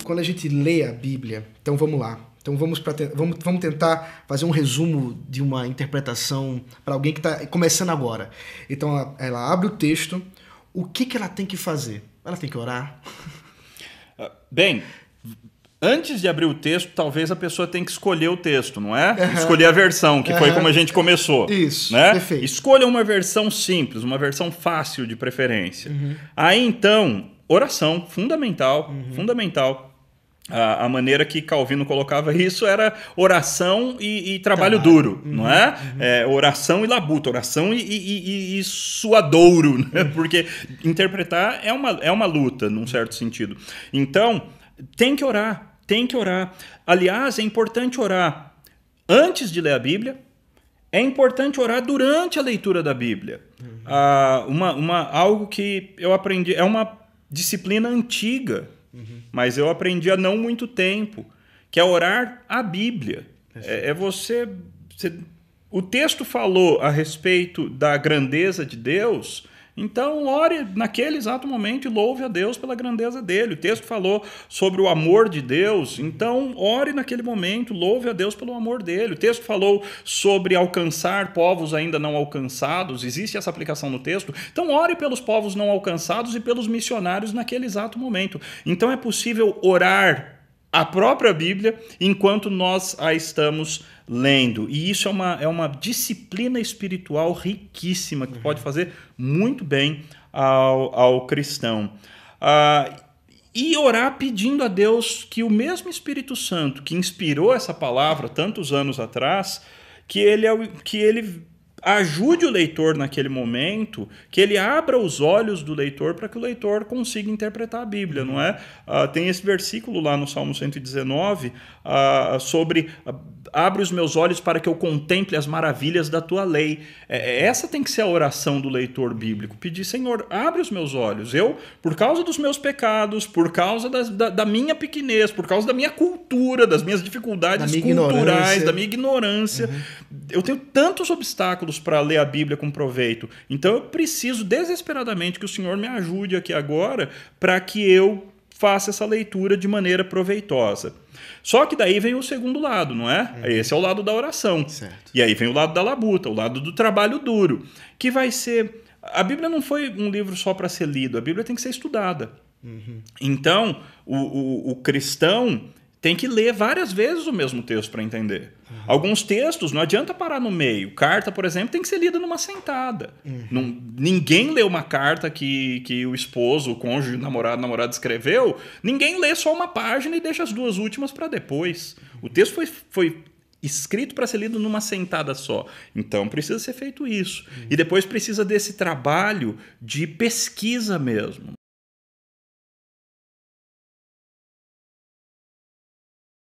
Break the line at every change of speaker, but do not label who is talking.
quando a gente lê a Bíblia, então vamos lá. Então vamos tentar fazer um resumo de uma interpretação para alguém que está começando agora. Então ela abre o texto, o que ela tem que fazer? Ela tem que orar?
Bem, antes de abrir o texto, talvez a pessoa tenha que escolher o texto, não é? Escolher a versão, que foi como a gente começou.
Isso,
né?
Perfeito.
Escolha uma versão simples, uma versão fácil de preferência. Aí então, oração, fundamental, fundamental. A maneira que Calvino colocava isso era oração e trabalho duro, não é? Oração e labuta, oração e suadouro, né? Porque interpretar é uma luta, num certo sentido. Então, tem que orar. Aliás, é importante orar antes de ler a Bíblia, é importante orar durante a leitura da Bíblia. Algo que eu aprendi, é uma disciplina antiga, mas eu aprendi há não muito tempo, que é orar a Bíblia. O texto falou a respeito da grandeza de Deus, então ore naquele exato momento e louve a Deus pela grandeza dele. O texto falou sobre o amor de Deus, então ore naquele momento, louve a Deus pelo amor dele. O texto falou sobre alcançar povos ainda não alcançados, existe essa aplicação no texto, então ore pelos povos não alcançados e pelos missionários naquele exato momento. Então é possível orar a própria Bíblia enquanto nós a estamos lendo. E isso é uma disciplina espiritual riquíssima que pode fazer muito bem ao cristão. E orar pedindo a Deus que o mesmo Espírito Santo que inspirou essa palavra tantos anos atrás, que ele ajude o leitor naquele momento, que ele abra os olhos do leitor para que o leitor consiga interpretar a Bíblia, não é? Tem esse versículo lá no Salmo 119 sobre abre os meus olhos para que eu contemple as maravilhas da tua lei. Essa tem que ser a oração do leitor bíblico. Pedir, Senhor, abre os meus olhos. Eu, por causa dos meus pecados, por causa da minha pequenez, por causa da minha cultura, das minhas dificuldades culturais, da minha ignorância, eu tenho tantos obstáculos para ler a Bíblia com proveito. Então eu preciso desesperadamente que o Senhor me ajude aqui agora para que eu faça essa leitura de maneira proveitosa. Só que daí vem o segundo lado, não é? Esse é o lado da oração.
Certo.
E aí vem o lado da labuta, o lado do trabalho duro, que vai ser... A Bíblia não foi um livro só para ser lido, a Bíblia tem que ser estudada. Então, o cristão tem que ler várias vezes o mesmo texto para entender. Alguns textos não adianta parar no meio. Carta, por exemplo, tem que ser lida numa sentada. Ninguém lê uma carta que o esposo, o cônjuge, o namorado escreveu. Ninguém lê só uma página e deixa as duas últimas para depois. O texto foi escrito para ser lido numa sentada só. Então precisa ser feito isso. E depois precisa desse trabalho de pesquisa mesmo.